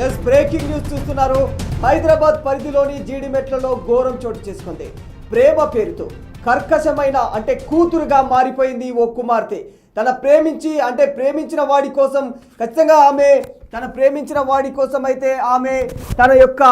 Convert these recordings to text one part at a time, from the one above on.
Yes breaking news చూస్తున్నారు. హైదరాబాద్ పరిధిలోని జీడిమెట్లలో ఘోరం చోటు చేసుకుంది. ప్రేమ పేరుతో కర్కశమైన అంటే కూతురుగా మారిపోయింది ఓ కుమార్తె. ప్రేమించిన వాడి కోసం ఖచ్చితంగా ఆమె ప్రేమించిన వాడి కోసం అయితే ఆమె తన యొక్క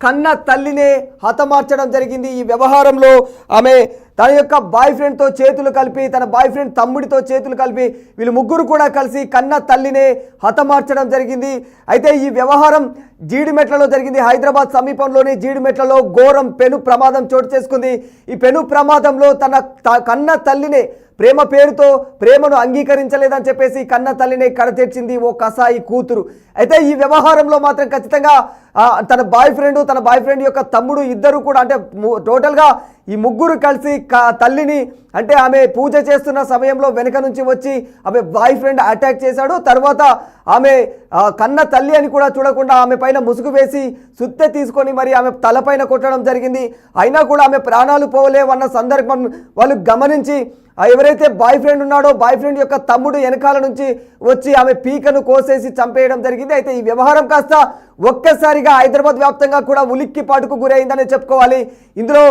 కన్న తల్లినే హతమార్చడం జరిగింది. ఈ వ్యవహారంలో ఆమె తన యొక్క బాయ్ ఫ్రెండ్తో చేతులు కలిపి, తన బాయ్ ఫ్రెండ్ తమ్ముడితో చేతులు కలిపి వీళ్ళు ముగ్గురు కూడా కలిసి కన్న తల్లినే హతమార్చడం జరిగింది. అయితే ఈ వ్యవహారం జీడిమెట్లలో జరిగింది. హైదరాబాద్ సమీపంలోని జీడిమెట్లలో ఘోరం పెను ప్రమాదం చోటు చేసుకుంది. ఈ పెను ప్రమాదంలో తన కన్న తల్లినే ప్రేమ పేరుతో ప్రేమను అంగీకరించలేదని చెప్పేసి కన్న తల్లిని కడతెచ్చింది ఓ కసాయి కూతురు. అయితే ఈ వ్యవహారంలో మాత్రం ఖచ్చితంగా తన బాయ్ ఫ్రెండ్ యొక్క తమ్ముడు ఇద్దరు కూడా అంటే టోటల్గా ఈ ముగ్గురు కలిసి తల్లిని అంటే ఆమె పూజ చేస్తున్న సమయంలో వెనక నుంచి వచ్చి ఆమె బాయ్ ఫ్రెండ్ అటాక్ చేశాడు. తర్వాత ఆమె కన్న తల్లి అని కూడా చూడకుండా ఆమె పైన ముసుగు వేసి సుత్తె తీసుకొని మరి ఆమె తలపైన కొట్టడం జరిగింది. అయినా కూడా ఆమె ప్రాణాలు పోలేవన్న సందర్భం వాళ్ళు గమనించి ఎవరైతే బాయ్ ఫ్రెండ్ ఉన్నాడో బాయ్ ఫ్రెండ్ యొక్క తమ్ముడు వెనకాల నుంచి వచ్చి ఆమె పీకను కోసేసి చంపేయడం జరిగింది. అయితే ఈ వ్యవహారం కాస్త ఒక్కసారిగా హైదరాబాద్ వ్యాప్తంగా కూడా ఉలిక్కిపాటుకు గురైందని చెప్పుకోవాలి. ఇందులో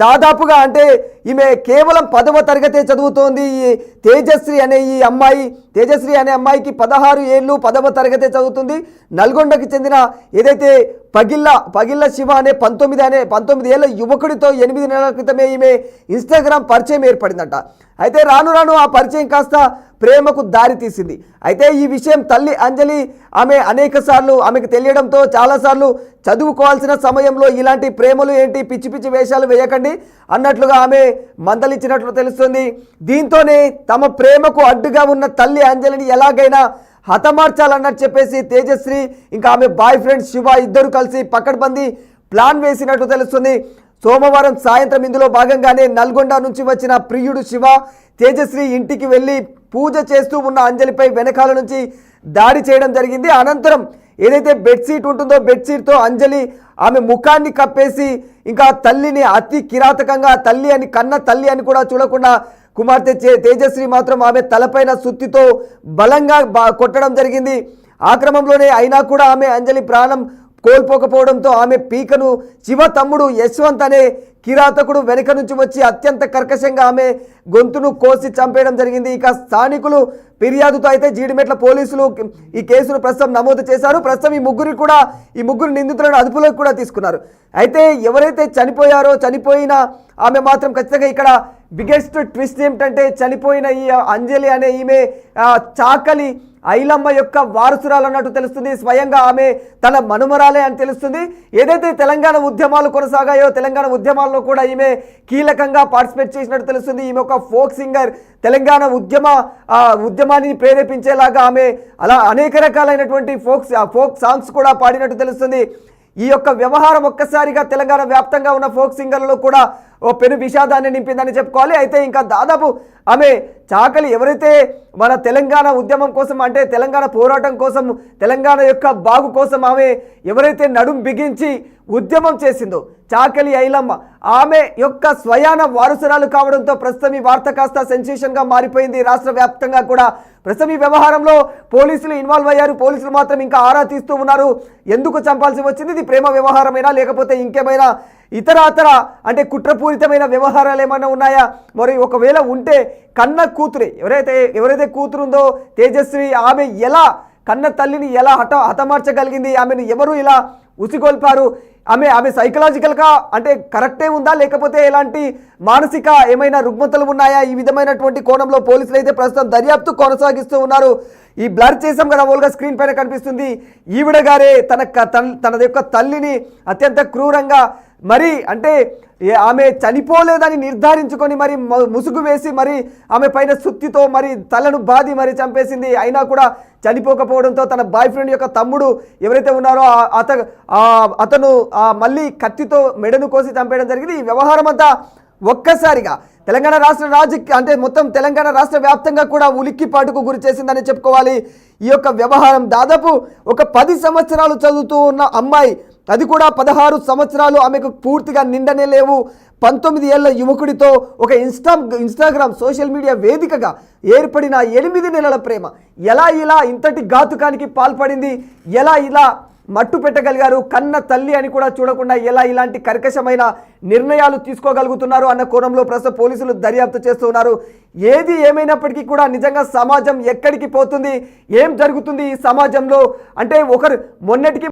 దాదాపుగా అంటే ఈమె కేవలం 10వ తరగతే చదువుతోంది. ఈ తేజశ్రీ అనే అమ్మాయికి 16 ఏళ్ళు, 10వ తరగతే చదువుతుంది. నల్గొండకి చెందిన ఏదైతే పగిళ్ళ శివ అనే 19 ఏళ్ల యువకుడితో 8 నెలల క్రితమే ఈమె ఇన్స్టాగ్రామ్ పరిచయం ఏర్పడిందట. అయితే రాను రాను ఆ పరిచయం కాస్త ప్రేమకు దారి తీసింది. అయితే ఈ విషయం తల్లి అంజలి ఆమె అనేక సార్లు ఆమెకు తెలియడంతో చాలాసార్లు చదువుకోవాల్సిన సమయంలో ఇలాంటి ప్రేమలు ఏంటి, పిచ్చి పిచ్చి వేషాలు వేయకండి అన్నట్లుగా ఆమె మందలించినట్లు తెలుస్తుంది. దీంతోనే తమ ప్రేమకు అడ్డుగా ఉన్న తల్లి అంజలిని ఎలాగైనా హతమార్చాలన్నట్టు చెప్పేసి తేజశ్రీ ఇంకా ఆమె బాయ్ ఫ్రెండ్ శివ ఇద్దరు కలిసి పకడ్బందీ ప్లాన్ వేసినట్టు తెలుస్తుంది. సోమవారం సాయంత్రం ఇందులో భాగంగానే నల్గొండ నుంచి వచ్చిన ప్రియుడు శివ తేజశ్రీ ఇంటికి వెళ్ళి పూజ చేస్తూ ఉన్న అంజలిపై వెనకాల నుంచి దాడి చేయడం జరిగింది. అనంతరం ఏదైతే బెడ్షీట్ ఉంటుందో బెడ్షీట్తో అంజలి ఆమె ముఖాన్ని కప్పేసి ఇంకా తల్లిని అతి కిరాతకంగా కన్న తల్లి అని కూడా చూడకుండా కుమార్తె తేజశ్రీ మాత్రం ఆమె తలపైన సుత్తితో బలంగా కొట్టడం జరిగింది. ఆ క్రమంలోనే అయినా కూడా ఆమె అంజలి ప్రాణం కోల్పోకపోవడంతో ఆమె పీకను శివ తమ్ముడు యశ్వంత్ అనే కిరాతకుడు వెనక నుంచి వచ్చి అత్యంత కర్కశంగా ఆమె గొంతును కోసి చంపేయడం జరిగింది. ఇక స్థానికులు ఫిర్యాదుతో అయితే జీడిమెట్ల పోలీసులు ఈ కేసును ప్రస్తుతం నమోదు చేశారు. ప్రస్తుతం ఈ ముగ్గురు నిందితులను అదుపులోకి కూడా తీసుకున్నారు. అయితే ఎవరైతే చనిపోయిన ఆమె మాత్రం ఖచ్చితంగా ఇక్కడ బిగ్గెస్ట్ ట్విస్ట్ ఏమిటంటే చనిపోయిన ఈ అంజలి అనే ఈమె చాకలి ఐలమ్మ యొక్క వారసురాలు అన్నట్టు తెలుస్తుంది. స్వయంగా ఆమె తన మనుమరాలే అని తెలుస్తుంది. ఏదైతే తెలంగాణ ఉద్యమాలు కొనసాగాయో తెలంగాణ ఉద్యమాల్లో కూడా ఈమె కీలకంగా పార్టిసిపేట్ చేసినట్టు తెలుస్తుంది. ఈమె ఒక ఫోక్ సింగర్, తెలంగాణ ఉద్యమాన్ని ప్రేరేపించేలాగా ఆమె అలా అనేక రకాలైనటువంటి ఫోక్ సాంగ్స్ కూడా పాడినట్టు తెలుస్తుంది. ఈ యొక్క వ్యవహారం ఒక్కసారిగా తెలంగాణ వ్యాప్తంగా ఉన్న ఫోక్ సింగర్లలో కూడా ఓ పెను విషాదాన్ని నింపిందని చెప్పుకోవాలి. అయితే ఇంకా దాదాపు ఆమె చాకలి ఎవరైతే మన తెలంగాణ ఉద్యమం కోసం అంటే తెలంగాణ పోరాటం కోసం తెలంగాణ యొక్క బాగు కోసం ఆమె ఎవరైతే నడుం బిగించి ఉద్యమం చేసిందో చాకలి ఐలమ్మ ఆమె యొక్క స్వయాన వారసురాలు కావడంతో ప్రస్తుతం ఈ వార్త కాస్త సెన్సేషన్గా మారిపోయింది. రాష్ట్ర వ్యాప్తంగా కూడా ప్రస్తుతం ఈ వ్యవహారంలో పోలీసులు ఇన్వాల్వ్ అయ్యారు. పోలీసులు మాత్రం ఇంకా ఆరా తీస్తూ ఉన్నారు. ఎందుకు చంపాల్సి వచ్చింది, ఇది ప్రేమ వ్యవహారమైనా లేకపోతే ఇంకేమైనా ఇతర అంటే కుట్రపూరితమైన వ్యవహారాలు ఏమైనా ఉన్నాయా, మరి ఒకవేళ ఉంటే కన్న కూతురే ఎవరైతే కూతురుందో తేజశ్రీ ఆమె ఎలా కన్న తల్లిని ఎలా హతమార్చగలిగింది, ఆమెను ఎవరు ఇలా ఉసిగొల్పారు, ఆమె సైకలాజికల్గా అంటే కరెక్టే ఉందా లేకపోతే ఎలాంటి మానసిక ఏమైనా రుగ్మతలు ఉన్నాయా, ఈ విధమైనటువంటి కోణంలో పోలీసులు అయితే ప్రస్తుతం దర్యాప్తు కొనసాగిస్తూ ఉన్నారు. ఈ బ్లర్ చేసాం కదా ఓల్గా స్క్రీన్ పైన కనిపిస్తుంది. ఈవిడ గారే తన యొక్క తల్లిని అత్యంత క్రూరంగా మరి అంటే ఆమె చనిపోలేదని నిర్ధారించుకొని మరి ముసుగు వేసి మరి ఆమె పైన సుత్తితో మరి తలను బాది మరి చంపేసింది. అయినా కూడా చనిపోకపోవడంతో తన బాయ్ ఫ్రెండ్ యొక్క తమ్ముడు ఎవరైతే ఉన్నారో అతను మళ్ళీ కత్తితో మెడను కోసి చంపేయడం జరిగింది. ఈ వ్యవహారం అంతా ఒక్కసారిగా తెలంగాణ రాష్ట్ర మొత్తం తెలంగాణ రాష్ట్ర వ్యాప్తంగా కూడా ఉలిక్కిపాటుకు గురి చేసిందని చెప్పుకోవాలి. ఈ యొక్క వ్యవహారం దాదాపు ఒక 10 సంవత్సరాలు చదువుతూ ఉన్న అమ్మాయి, అది కూడా 16 సంవత్సరాలు ఆమెకు పూర్తిగా నిండనే లేవు, 19 ఏళ్ల యువకుడితో ఒక ఇన్స్టాగ్రామ్ సోషల్ మీడియా వేదికగా ఏర్పడిన 8 నెలల ప్రేమ ఎలా ఇలా ఇంతటి ఘాతుకానికి పాల్పడింది, ఎలా ఇలా మట్టు పెట్టగలిగారు? కన్న తల్లి అని కూడా చూడకుండా ఎలా ఇలాంటి కర్కశమైన నిర్ణయాలు తీసుకోగలుగుతున్నారు అన్న కోణంలో ప్రస్తుతం పోలీసులు దర్యాప్తు చేస్తున్నారు. ఏది ఏమైనప్పటికీ కూడా నిజంగా సమాజం ఎక్కడికి పోతుంది, ఏం జరుగుతుంది ఈ సమాజంలో అంటే ఒకరు మొన్నటికి